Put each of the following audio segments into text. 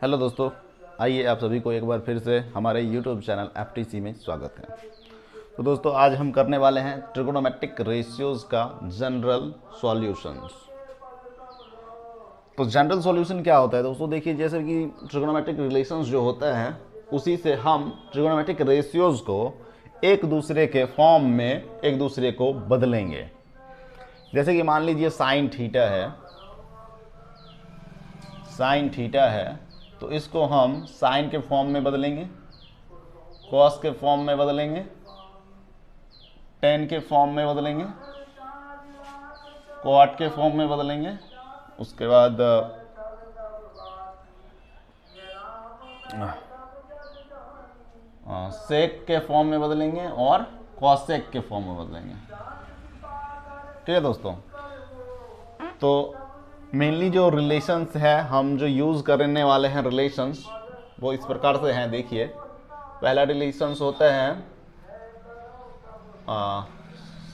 Hello दोस्तों, आइए आप सभी को एक बार फिर से हमारे यूट्यूब चैनल एफटीसी में स्वागत है। तो दोस्तों, आज हम करने वाले हैं ट्रिगोनोमेट्रिक रेशियोज का जनरल सॉल्यूशंस। तो जनरल सॉल्यूशन क्या होता है दोस्तों? देखिए, जैसे कि ट्रिगोनोमेट्रिक रिलेशंस जो होता है उसी से हम ट्रिगोनोमेट्रिक रेशियोज को एक दूसरे के फॉर्म में एक दूसरे को बदलेंगे। जैसे कि मान लीजिए साइन थीटा है, तो इसको हम साइन के फॉर्म में बदलेंगे, कॉस के फॉर्म में बदलेंगे, टेन के फॉर्म में बदलेंगे, कॉट के फॉर्म में बदलेंगे, उसके बाद सेक के फॉर्म में बदलेंगे और कॉसेक के फॉर्म में बदलेंगे। ठीक है दोस्तों, तो मेनली जो रिलेशंस है हम जो यूज़ करने वाले हैं रिलेशंस वो इस प्रकार से हैं। देखिए, पहला रिलेशंस होता है,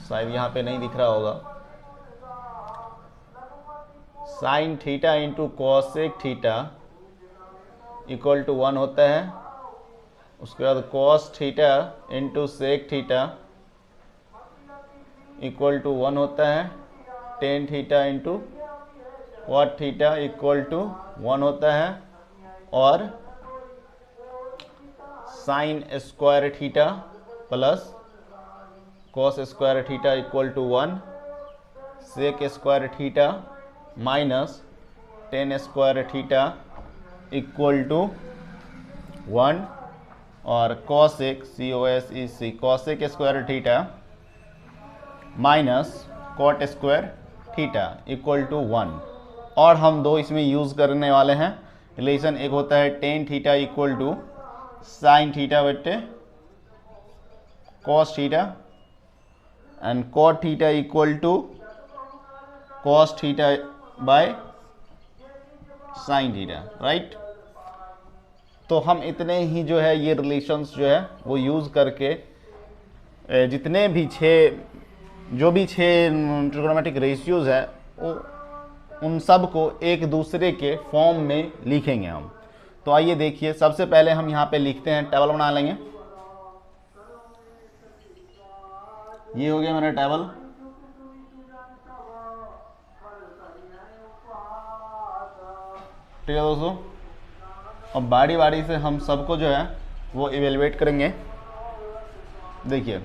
शायद यहाँ पे नहीं दिख रहा होगा, sine theta into cosec theta equal to 1 होता है। उसके बाद cos theta into sec theta equal to 1 होता है। Tan theta into cot theta equal to 1 होता है। और sine square theta plus cos square theta equal to 1, sec square theta minus tan square theta equal to 1, और cosec cosec square theta minus cot square theta equal to 1। और हम दो इसमें use करने वाले हैं रिलेशन। एक होता है tan theta equal to sine theta बटे cos theta and cot theta equal to cos theta by sine theta, right. तो हम इतने ही जो है ये रिलेशंस जो है वो यूज़ करके जितने भी जो भी छः ट्रिगोनोमेट्रिक रेशियोज है उन सब को एक दूसरे के फॉर्म में लिखेंगे हम। तो आइए देखिए, सबसे पहले हम यहाँ पे लिखते हैं, टेबल बना लेंगे। ये हो गया मेरा टेबल। ठीक है दोस्तों, अब बारी बारी से हम सबको जो है वो इवेलुएट करेंगे। देखिए,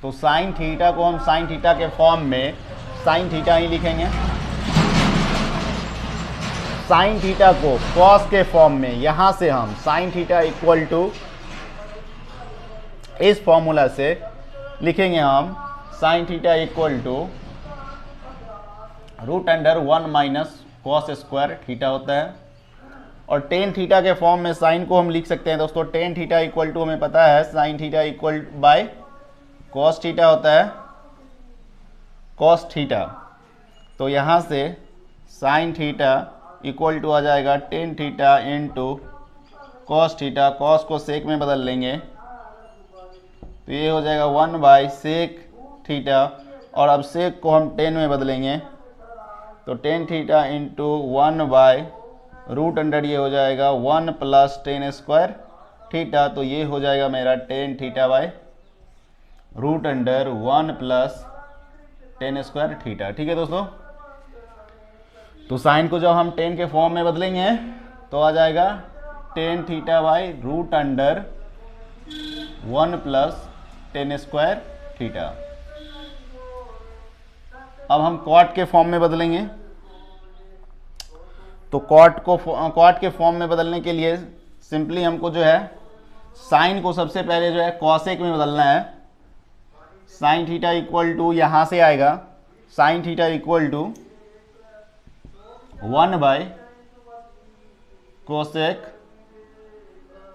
तो साइन थीटा को हम साइन थीटा के फॉर्म में साइन थीटा ही लिखेंगे। साइन थीटा को कॉस के फॉर्म में यहाँ से हम साइन थीटा इक्वल टू इस फॉर्मूला से लिखेंगे हम sine theta equal to root under 1 minus cos square theta होता है। और टेन थीटा के फॉर्म में साइन को हम लिख सकते हैं दोस्तों, टेन थीटा इक्वल टू हमें पता है sine theta equal bye cos theta होता है, कॉस थीटा। तो यहाँ से साइन थीटा इक्वल टू आ जाएगा tan theta into cos theta. Cos को सेक में बदल लेंगे तो ये हो जाएगा 1 बाय सेक थीटा। और अब सेक को हम टेन में बदलेंगे तो tan theta into 1 by root under ये हो जाएगा 1 प्लस टेन स्क्वायर थीटा। तो ये हो जाएगा मेरा tan theta by root under 1 plus tan square theta. ठीक है दोस्तों, तो साइन को जब हम टेन के फॉर्म में बदलेंगे तो आ जाएगा tan theta by root under 1 plus tan square theta. अब हम कॉट के फॉर्म में बदलेंगे। तो कॉट के फॉर्म में बदलने के लिए सिंपली हमको जो है साइन को सबसे पहले जो है कॉसेक में बदलना है। साइन थीटा इक्वल टू यहाँ से आएगा sine theta equal to 1 by cosec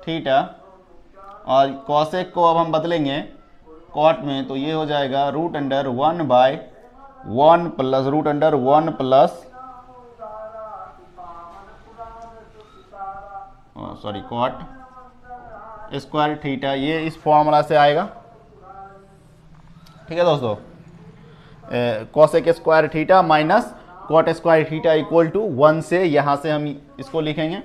theta. और कॉसेक को अब हम बदलेंगे कॉट में तो ये हो जाएगा root under 1 by 1 plus root under 1 plus cot square theta. ये इस फॉर्मूला से आएगा। ठीक है दोस्तों, cosec square theta minus cot square theta equal to 1 से यहाँ से हम इसको लिखेंगे,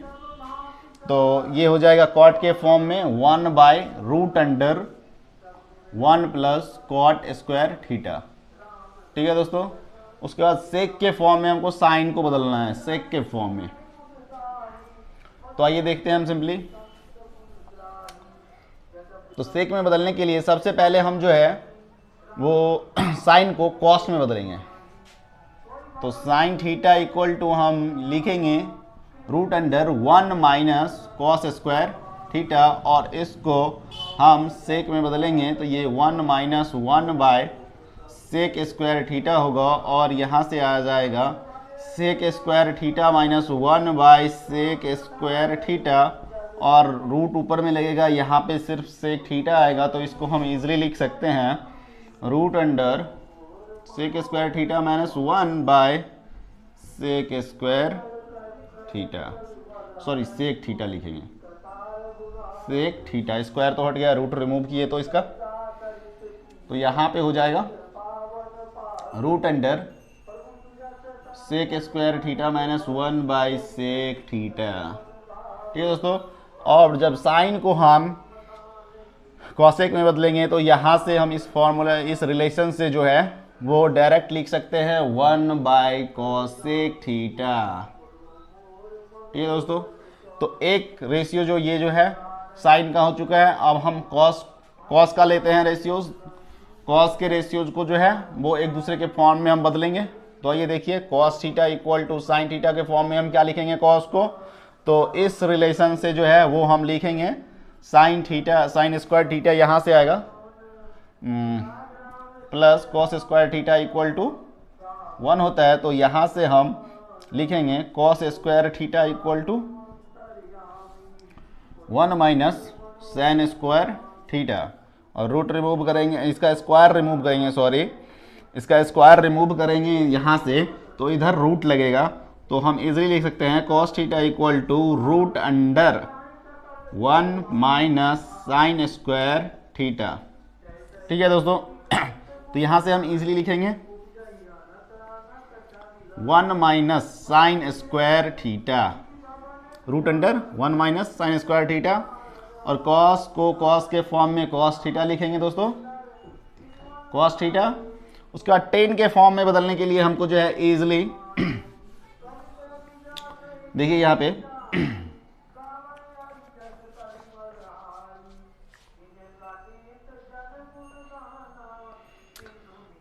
तो ये हो जाएगा कॉट के फॉर्म में 1/√1 प्लस कॉट स्क्वायर थीटा। ठीक है दोस्तों। उसके बाद सेक के फॉर्म में हमको साइन को बदलना है, सेक के फॉर्म में। तो आइए देखते हैं हम सिंपली। तो सेक में बदलने के लिए सबसे पहले हम जो है वो साइन को कॉस में बदलेंगे। तो साइन थीटा इक्वल टू हम लिखेंगे √1 माइनस कॉस स्क्वायर थीटा, और इसको हम सेक में बदलेंगे तो ये 1 minus 1 by sec square theta होगा, और यहाँ से आ जाएगा sec square theta minus 1 by sec square theta, और रूट ऊपर में लगेगा, यहाँ पे सिर्फ सेक थीटा आएगा, तो इसको हम इजीली लिख सकते हैं √, sec square theta minus 1 by sec square theta, sorry sec theta लिखेंगे, सेक थीटा, स्क्वायर तो हट गया, रूट रिमूव किए तो इसका, तो यहाँ पे हो जाएगा √, sec square theta minus 1 by sec theta. ठीक है दोस्तों। और जब साइन को हम कॉसेक में बदलेंगे तो यहाँ से हम इस फॉर्मूला, इस रिलेशन से जो है वो डायरेक्ट लिख सकते हैं 1 बाय कॉसेक थीटा। ठीक है दोस्तों। तो एक रेशियो जो ये जो है साइन का हो चुका है। अब हम कॉस का लेते हैं रेशियोज। कॉस के रेशियोज को जो है वो एक दूसरे के फॉर्म में हम बदलेंगे। तो ये देखिए cos theta equal to sine theta के फॉर्म में हम क्या लिखेंगे कॉस को, तो इस रिलेशन से जो है वो हम लिखेंगे sine theta, sine square theta यहाँ से आएगा plus cos square theta equal to 1 होता है, तो यहाँ से हम लिखेंगे cos square theta equal to 1 minus sine square theta, और रूट रिमूव करेंगे, इसका स्क्वायर रिमूव करेंगे, सॉरी इसका स्क्वायर रिमूव करेंगे यहाँ से, तो इधर रूट लगेगा, तो हम इजीली लिख सकते हैं cos theta equal to √1 minus sine square theta. ठीक है दोस्तों। तो यहाँ से हम इजीली लिखेंगे 1 minus sine square theta, √1 minus sine square theta, और कॉस को कॉस के फॉर्म में कॉस थीटा लिखेंगे दोस्तों, कॉस थीटा। उसके बाद टेन के फॉर्म में बदलने के लिए हमको जो है इजीली देखिए यहाँ पे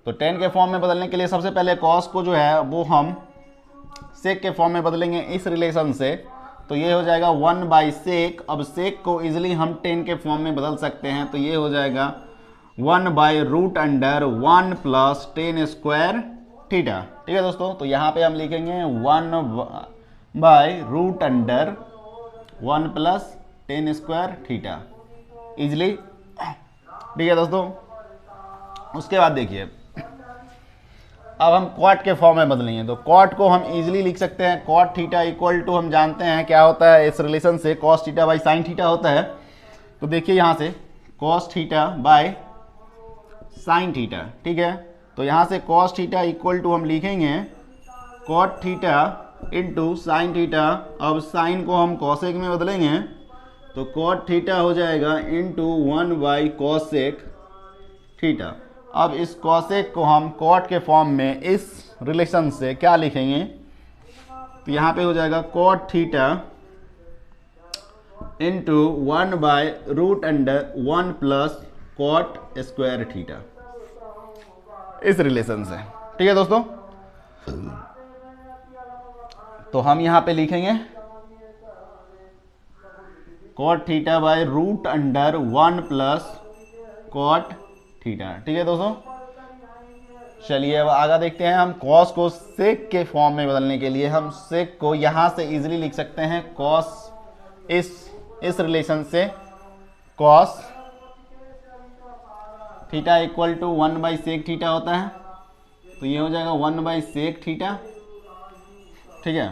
तो टेन के फॉर्म में बदलने के लिए सबसे पहले कॉस को जो है वो हम सेक के फॉर्म में बदलेंगे इस रिलेशन से, तो ये हो जाएगा 1 बाई सेक। अब सेक को इजीली हम टेन के फॉर्म में बदल सकते हैं, तो ये हो जाएगा 1 by √1 plus tan square theta. ठीक है दोस्तों। तो यहाँ पे हम लिखेंगे 1 by √1 plus tan square theta easily. ठीक है दोस्तों। उसके बाद देखिए अब हम कॉट के फॉर्म में बदलेंगे, तो कॉट को हम इजीली लिख सकते हैं कॉट थीटा इक्वल टू, हम जानते हैं क्या होता है इस रिलेशन से, cos theta by sine theta होता है। तो देखिए यहाँ से cos theta by sine theta. ठीक है। तो यहाँ से कॉस थीटा इक्वल टू हम लिखेंगे cot theta into sine theta. अब साइन को हम कॉसेक में बदलेंगे, तो कॉट थीटा हो जाएगा इंटू 1 बाई कॉसेक थीटा। अब इस कॉसेक को हम कॉट के फॉर्म में इस रिलेशन से क्या लिखेंगे, तो यहाँ पे हो जाएगा cot theta into 1 by √1 plus cot square theta इस रिलेशन से। ठीक है दोस्तों। तो हम यहाँ पे लिखेंगे cot theta by √1 plus cot theta. ठीक है दोस्तों। चलिए अब आगे देखते हैं। हम कॉस को सेक के फॉर्म में बदलने के लिए हम सेक को यहाँ से इजीली लिख सकते हैं कॉस, इस रिलेशन से cos theta equal to 1 by sec theta होता है, तो ये हो जाएगा 1 बाई सेक थीटा। ठीक है।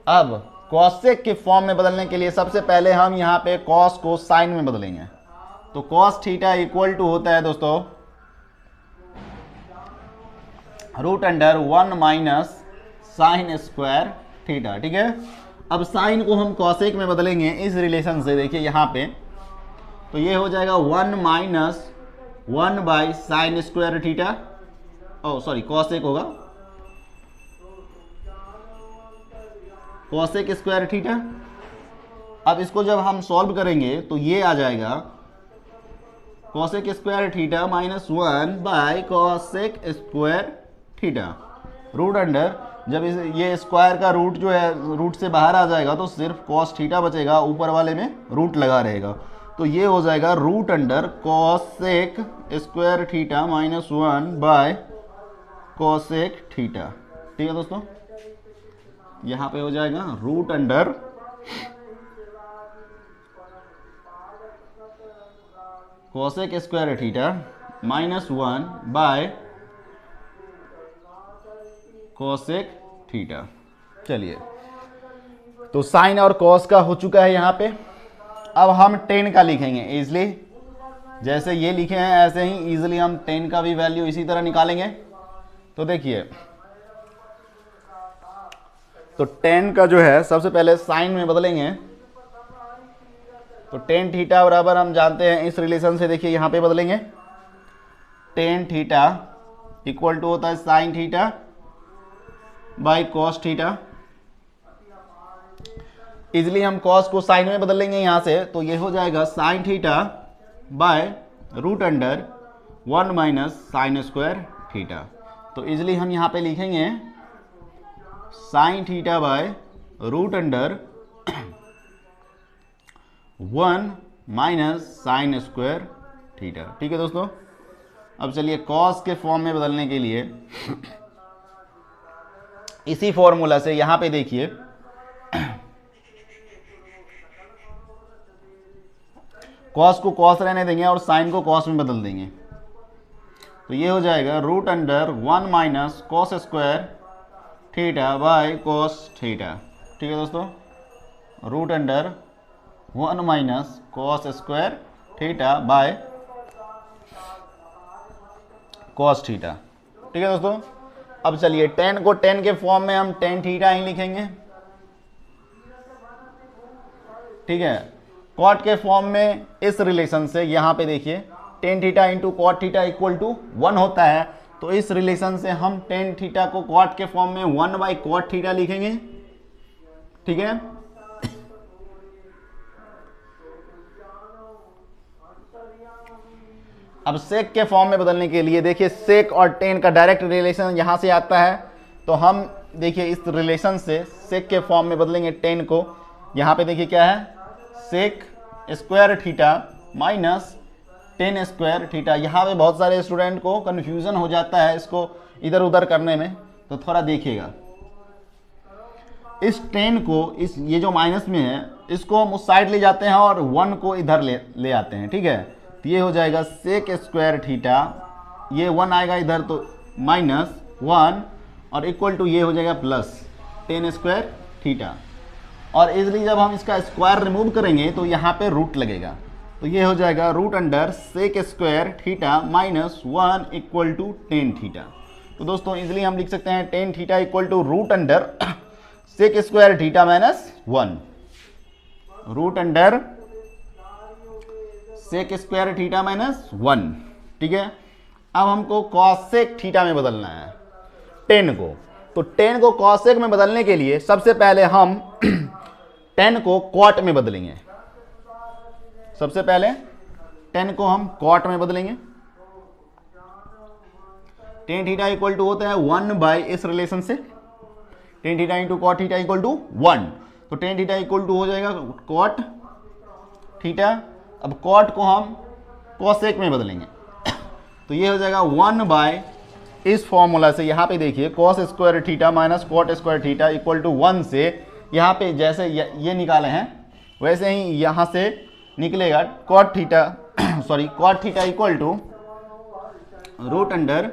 अब कॉसेक के फॉर्म में बदलने के लिए सबसे पहले हम यहाँ पे कॉस को साइन में बदलेंगे, तो कॉस थीटा इक्वल टू होता है दोस्तों √1 माइनस साइन स्क्वायर थीटा। ठीक है, अब साइन को हम कॉसेक में बदलेंगे इस रिलेशन से, देखिए यहाँ पे, तो ये हो जाएगा 1 minus 1 by sine square theta, oh sorry cosec होगा, कॉसेक स्क्वायर थीटा। अब इसको जब हम सॉल्व करेंगे तो ये आ जाएगा cosec square theta minus 1 by cosec square theta, root under, जब ये स्क्वायर का रूट जो है रूट से बाहर आ जाएगा तो सिर्फ कॉस थीटा बचेगा, ऊपर वाले में रूट लगा रहेगा, तो ये हो जाएगा root under cosec square theta minus 1 by cosec theta. ठीक है दोस्तों, यहाँ पे हो जाएगा root under cosec square theta minus 1 by cosec theta. चलिए, तो साइन और कॉस का हो चुका है यहाँ पे। अब हम टेन का लिखेंगे इजली, जैसे ये लिखे हैं ऐसे ही इजली हम टेन का भी वैल्यू इसी तरह निकालेंगे। तो देखिए, तो टेन का जो है सबसे पहले साइन में बदलेंगे, तो टेन थीटा बराबर हम जानते हैं इस रिलेशन से, देखिए यहाँ पे बदलेंगे, टेन थीटा इक्वल टू होता है sine theta by cos theta. Easily हम कॉस को साइन में बदल लेंगे यहाँ से, तो ये हो जाएगा sine theta by root under 1 minus sine square theta. तो इजली हम यहाँ पे लिखेंगे sine theta by root under 1 minus sine square theta. ठीक है दोस्तों, अब चलिए कॉस के फॉर्म में बदलने के लिए इसी फॉर्मूला से यहां पे देखिए, कॉस को कॉस रहने देंगे और साइन को कॉस में बदल देंगे, तो ये हो जाएगा root under 1 minus cos square theta by cos theta. ठीक है दोस्तों, root under 1 minus cos square theta by cos theta. ठीक है दोस्तों, अब चलिए टेन को टेन के फॉर्म में हम टेन थीटा ही लिखेंगे। ठीक है, कॉट के फॉर्म में इस रिलेशन से यहाँ पे देखिए tan theta into cot theta equal to 1 होता है, तो इस रिलेशन से हम टेन थीटा को कॉट के फॉर्म में 1 बाई कॉट थीटा लिखेंगे। ठीक है, अब सेक के फॉर्म में बदलने के लिए देखिए सेक और टेन का डायरेक्ट रिलेशन यहां से आता है, तो हम देखिए इस रिलेशन से सेक के फॉर्म में बदलेंगे टेन को। यहां पे देखिए क्या है, sec square theta minus tan square theta. यहाँ पे बहुत सारे स्टूडेंट को कन्फ्यूजन हो जाता है इसको इधर उधर करने में, तो थोड़ा देखिएगा, इस टेन को इस ये जो माइनस में है इसको हम उस साइड ले जाते हैं और 1 को इधर ले आते हैं। ठीक है, तो ये हो जाएगा सेक स्क्वायर थीटा, ये 1 आएगा इधर तो माइनस 1 और इक्वल टू ये हो जाएगा प्लस टेन स्क्वायर थीटा। और इजली जब हम इसका स्क्वायर रिमूव करेंगे तो यहाँ पे रूट लगेगा, तो ये हो जाएगा root under sec square theta minus 1 equal to tan theta. तो दोस्तों इजली हम लिख सकते हैं tan theta equal to root under sec square theta minus 1, root under sec square theta minus 1। ठीक है, अब हमको कॉसेक थीटा में बदलना है टेन को, तो टेन को कॉसेक में बदलने के लिए सबसे पहले हम टेन को कॉट में बदलेंगे। सबसे पहले टेन को हम कॉट में बदलेंगे, टेन थीटा इक्वल टू होता है 1 बाई इस रिलेशन से tan theta into cot theta equal to 1, तो टेन थीटा इक्वल टू हो जाएगा कॉट थीटा। अब कॉट को हम कॉसेक में बदलेंगे, तो ये हो जाएगा 1 बाय इस फॉर्मूला से, यहाँ पे देखिए cos square theta minus cot square theta equal to 1 से, यहाँ पे जैसे ये निकाले हैं वैसे ही यहाँ से निकलेगा cot theta sorry cot theta equal to root under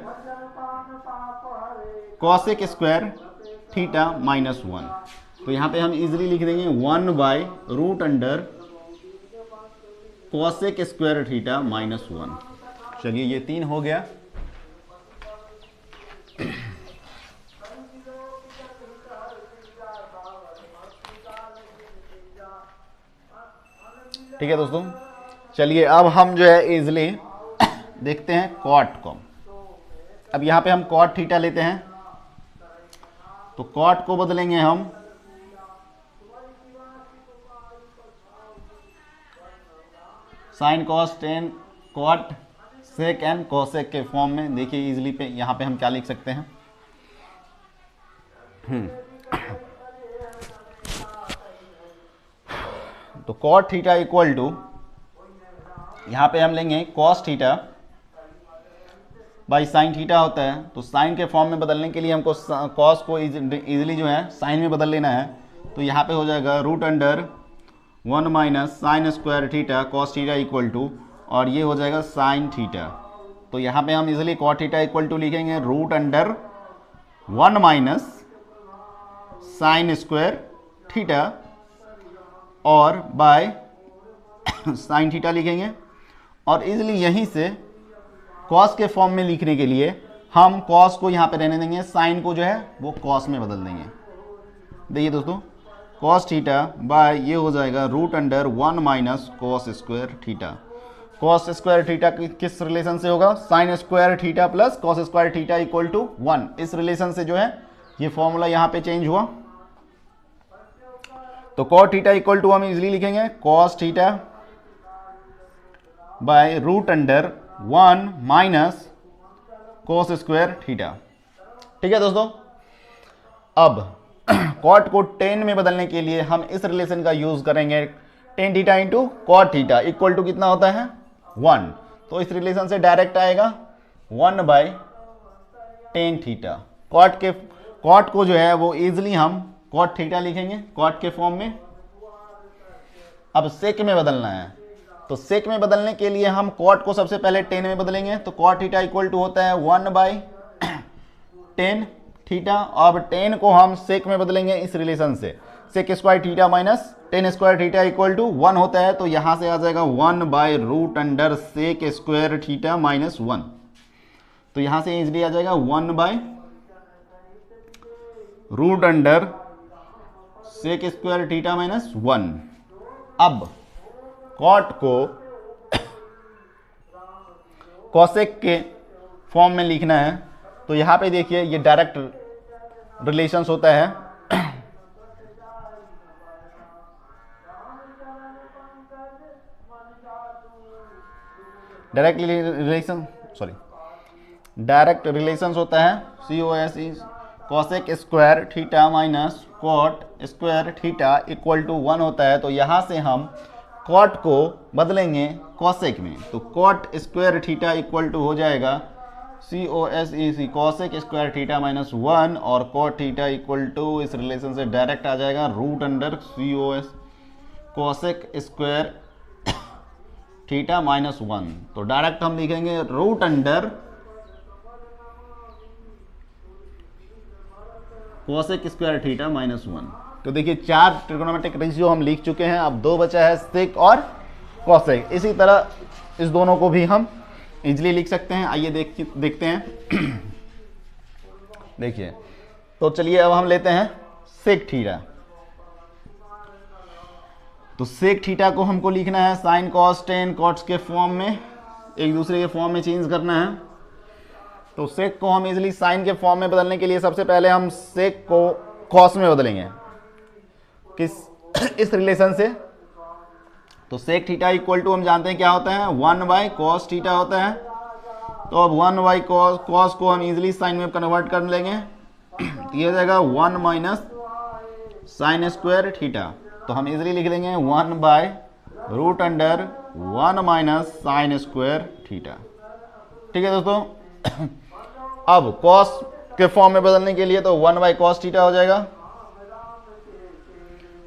cosec square theta minus 1। तो यहाँ पे हम इजीली लिख देंगे 1 by root under cosec square theta minus 1। चलिए ये 3 हो गया। ठीक है दोस्तों, चलिए अब हम जो है इजली देखते हैं कॉट को। अब यहाँ पे हम कॉट थीटा लेते हैं, तो कॉट को बदलेंगे हम sine cos tan cot sec and cosec के फॉर्म में। देखिए इजली पे यहाँ पे हम क्या लिख सकते हैं, तो कॉट थीटा इक्वल टू, यहाँ पे हम लेंगे cos theta by sine theta होता है, तो साइन के फॉर्म में बदलने के लिए हमको कॉस को इजीली जो है साइन में बदल लेना है। तो यहाँ पे हो जाएगा root under 1 minus sine square theta cos theta equal to, और ये हो जाएगा साइन थीटा। तो यहाँ पे हम easily cot theta equal to लिखेंगे root under 1 minus sine square theta और बाय साइन थीटा लिखेंगे। और इजीली यहीं से कॉस के फॉर्म में लिखने के लिए हम कॉस को यहाँ पे रहने देंगे, साइन को जो है वो कॉस में बदल देंगे। देखिए दोस्तों, कॉस थीटा बाय ये हो जाएगा root under 1 minus cos square theta. Cos square theta किस रिलेशन से होगा, sine square theta plus cos square theta equal to 1। इस रिलेशन से जो है ये फॉर्मूला यहाँ पे चेंज हुआ। तो कॉट थीटा इक्वल टू हम इजिली लिखेंगे cos theta by root under 1 minus cos square theta. ठीक है दोस्तों, अब कॉट को टेन में बदलने के लिए हम इस रिलेशन का यूज करेंगे, tan theta into cot theta equal to कितना होता है 1। तो इस रिलेशन से डायरेक्ट आएगा 1 बाय टेन थीटा। कॉट को जो है वो इजिली हम कॉट थीटा लिखेंगे कॉट के फॉर्म में। अब सेक में बदलना है, तो सेक में बदलने के लिए हम कॉट को सबसे पहले टेन में बदलेंगे। तो कॉट थीटा इक्वल टू होता है 1 बाई टेन थीटा। अब टेन को हम सेक में बदलेंगे इस रिलेशन से, sec square theta minus tan square theta equal to 1 होता है। तो यहां से आ जाएगा 1 by root under sec square theta minus 1। तो यहां से इजिली आ जाएगा 1 by root under sec square theta minus 1। अब कॉट को कॉसेक के फॉर्म में लिखना है, तो यहां पे देखिए ये डायरेक्ट रिलेशंस होता है। डायरेक्ट रिलेशंस होता है COS cosec square theta minus cot square theta equal to 1 होता है। तो यहां से हम कॉट को बदलेंगे कॉसेक में, तो cot square theta equal to हो जाएगा COS cosec square theta minus 1, और कॉट थीटा इक्वल टू इस रिलेशन से डायरेक्ट आ जाएगा root under COS cosec square theta minus 1। तो डायरेक्ट हम लिखेंगे root under cosec square theta minus 1। तो देखिए 4 ट्रिगोनोमेट्रिक रेशियो हम लिख चुके हैं, अब 2 बचा है सेक और कॉसेक। इसी तरह इस दोनों को भी हम इजिली लिख सकते हैं। आइए देखते हैं। देखिए, तो चलिए अब हम लेते हैं सेक थीटा। तो सेक थीटा को हमको लिखना है साइन कॉस टेन कॉट्स के फॉर्म में, एक दूसरे के फॉर्म में चेंज करना है। तो सेक को हम इजिली साइन के फॉर्म में बदलने के लिए सबसे पहले हम सेक को कॉस में बदलेंगे, किस इस रिलेशन से। तो सेक थीटा इक्वल टू हम जानते हैं क्या होता है 1 बाई कॉस थीटा होता है। तो अब 1 बाई कॉस को हम इजिली साइन में कन्वर्ट कर लेंगे, ये हो जाएगा 1 माइनस साइन स्क्वायर थीटा। तो हम इजिली लिख लेंगे 1 by root under 1 minus sine square theta. ठीक है दोस्तों, अब कॉस के फॉर्म में बदलने के लिए तो 1 बाई कॉस थीटा हो जाएगा।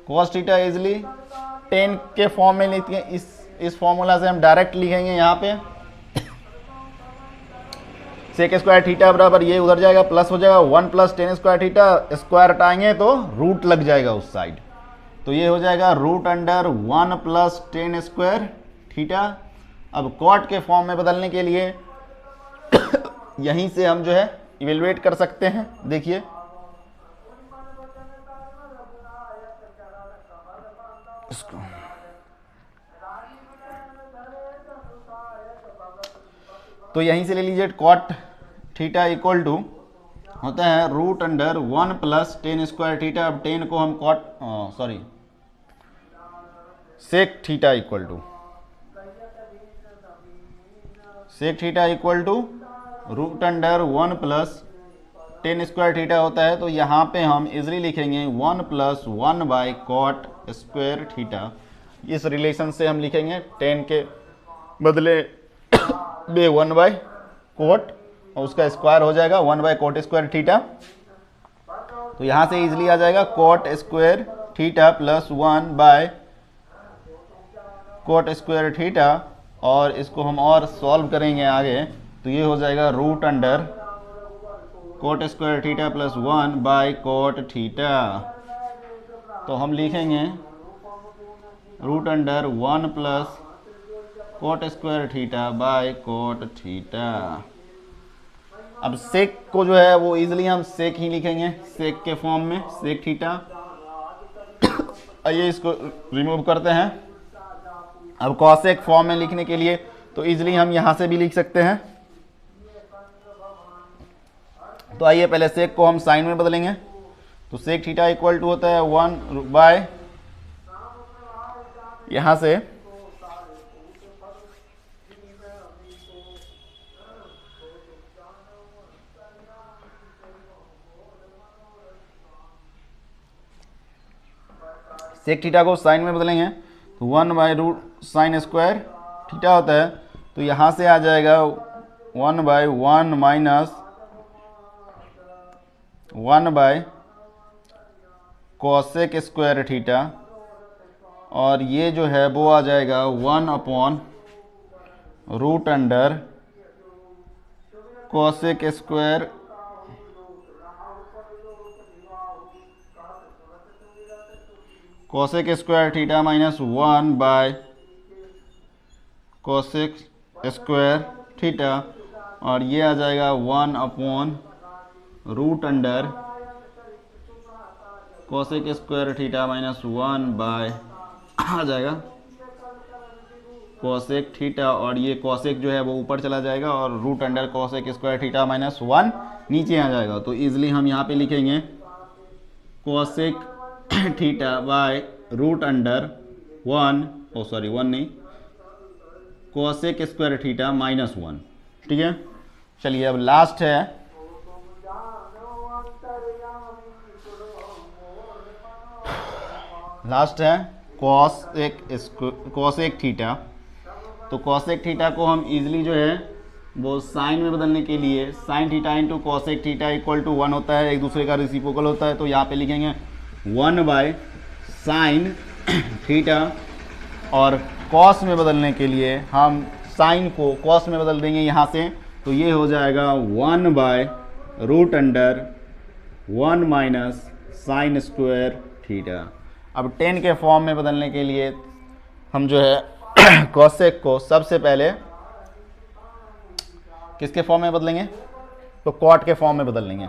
कॉस थीटा इजिली 10 के फॉर्म में लिखते हैं, इस फॉर्मूला से हम डायरेक्ट लिखेंगे यहाँ पे सेक स्क्वायर थीटा बराबर ये उधर जाएगा प्लस हो जाएगा 1 plus tan square theta, square हटाएंगे तो रूट लग जाएगा उस साइड। तो ये हो जाएगा root under 1 plus tan square theta. अब कॉट के फॉर्म में बदलने के लिए यहीं से हम जो है इवेलुएट कर सकते हैं। देखिए इसको तो यहीं से ले लीजिए कॉट थीटा इक्वल टू होता है root under 1 plus tan square theta. अब टेन को हम sec theta equal to root under 1 plus tan square theta होता है। तो यहाँ पे हम इजली लिखेंगे 1 plus 1 by cot square theta. इस रिलेशन से हम लिखेंगे टेन के बदले बे 1 बाई कोट और उसका स्क्वायर हो जाएगा 1 बाई कोट स्क्वायर थीटा। तो यहाँ से इजली आ जाएगा cot square theta plus 1 by cot square theta. और इसको हम और सॉल्व करेंगे आगे, तो ये हो जाएगा root under cot square theta plus 1 by cot theta. तो हम लिखेंगे root under 1 plus cot square theta by cot theta. अब सेक को जो है वो इजीली हम सेक ही लिखेंगे, सेक के फॉर्म में सेक थीटा। आइए इसको रिमूव करते हैं। अब कॉसेक फॉर्म में लिखने के लिए तो इजीली हम यहां से भी लिख सकते हैं। तो आइए पहले सेक को हम साइन में बदलेंगे। तो सेक थीटा इक्वल टू होता है 1 बाय यहां से सेक थीटा को साइन में बदलेंगे तो 1 by root sine square theta होता है। तो यहाँ से आ जाएगा 1 by 1 minus 1 by cosec square theta. और ये जो है वो आ जाएगा 1 upon root under cosec square cosec square theta minus 1 by cosec square theta. और ये आ जाएगा 1 upon root under cosec square theta minus 1 by आ जाएगा कोसेक थीटा। और ये कोसेक जो है वो ऊपर चला जाएगा और root under cosec square theta minus 1 नीचे आ जाएगा। तो इजीली हम यहाँ पे लिखेंगे cosec theta by root under 1 cosec square theta minus 1। ठीक है, चलिए अब लास्ट है कोसेक थीटा। तो कोसेक थीटा को हम इजीली जो है वो साइन में बदलने के लिए sine theta into cosec theta equal to 1 होता है, एक दूसरे का रेसिप्रोकल होता है। तो यहाँ पे लिखेंगे 1 बाय साइन थीटा। और कॉस में बदलने के लिए हम साइन को कॉस में बदल देंगे यहाँ से। तो ये हो जाएगा 1 by root under 1 minus sine square theta. अब 10 के फॉर्म में बदलने के लिए हम जो है कॉसेक को सबसे पहले किसके फॉर्म में बदलेंगे, तो कॉट के फॉर्म में बदल लेंगे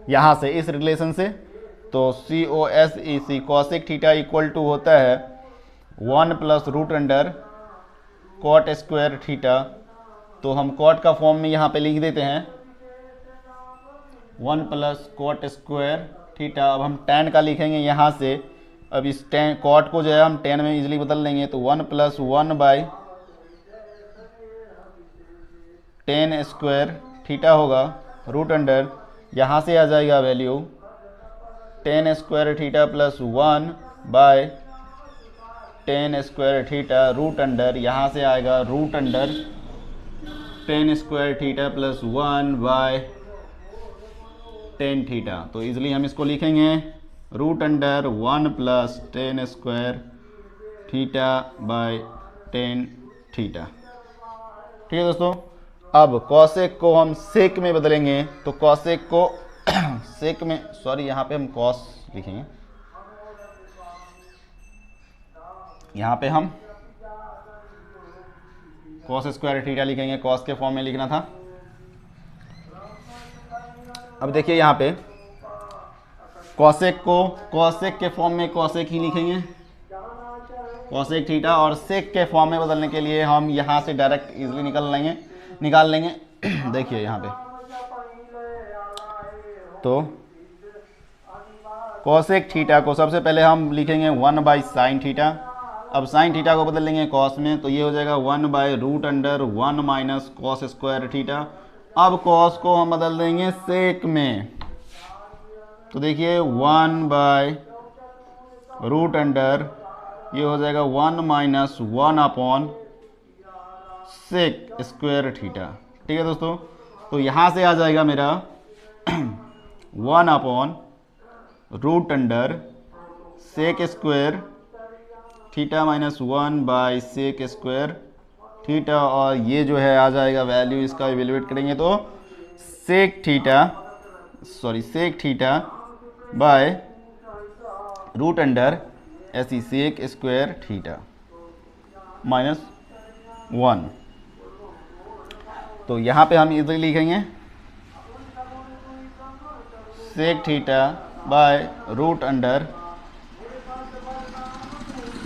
यहाँ से इस रिलेशन से। तो COSEC cosec theta equal to होता है 1 plus root under cot square theta. तो हम कॉट का फॉर्म में यहाँ पे लिख देते हैं 1 प्लस कॉट स्क्वायर थीटा। अब हम tan का लिखेंगे यहाँ से। अब इस कॉट को जो है हम tan में इजीली बदल लेंगे। तो 1 plus 1 by tan square theta होगा रूट अंडर यहाँ से आ जाएगा value tan square theta plus 1 by tan square theta root under यहाँ से आएगा root under tan square theta plus 1 by tan theta. तो इजीली हम इसको लिखेंगे root under 1 plus tan square theta by tan theta. ठीक है दोस्तों, अब कॉसेक को हम सेक में बदलेंगे। तो कॉसेक को सेक में यहाँ पे हम कॉस लिखेंगे, यहाँ पे हम कॉस स्क्वायर थीटा लिखेंगे, कॉस के फॉर्म में लिखना था। अब देखिए यहाँ पे कॉसेक को कॉसेक के फॉर्म में कॉसेक ही लिखेंगे। कॉसेक थीटा, और सेक के फॉर्म में बदलने के लिए हम यहाँ से डायरेक्ट इजीली निकाल लेंगे देखिए यहाँ पे, तो कॉसेक थीटा को सबसे पहले हम लिखेंगे 1/sin थीटा। अब साइन थीटा को बदल लेंगे कॉस में, तो ये हो जाएगा 1/√1 माइनस कॉस स्क्वायर थीटा। अब कॉस को हम बदल देंगे सेक में, तो देखिए 1/√, ये हो जाएगा 1 माइनस 1/सेक स्क्वायर थीटा। ठीक है दोस्तों, तो यहाँ से आ जाएगा मेरा 1/√सेक स्क्वायर थीटा माइनस 1/सेक स्क्वायर थीटा, और ये जो है आ जाएगा वैल्यू, इसका इवेल्युएट करेंगे तो सेक थीटा बाय √, ऐसी सेक स्क्वायर थीटा माइनस 1। तो यहाँ पे हम इधर लिखेंगे sec theta by √,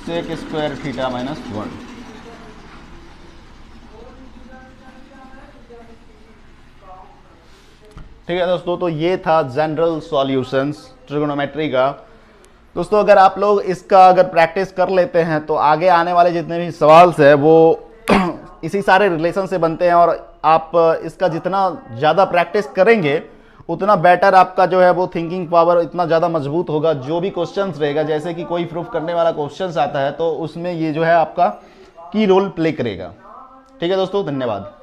sec square theta minus 1। ठीक है दोस्तों, तो ये था जनरल सॉल्यूशंस ट्रिगोनोमेट्री का। दोस्तों अगर आप लोग इसका अगर प्रैक्टिस कर लेते हैं तो आगे आने वाले जितने भी सवाल है वो इसी सारे रिलेशन से बनते हैं, और आप इसका जितना ज़्यादा प्रैक्टिस करेंगे उतना बेटर आपका जो है वो थिंकिंग पावर इतना ज़्यादा मजबूत होगा। जो भी क्वेश्चंस रहेगा, जैसे कि कोई प्रूफ करने वाला क्वेश्चंस आता है तो उसमें ये जो है आपका की रोल प्ले करेगा। ठीक है दोस्तों, धन्यवाद।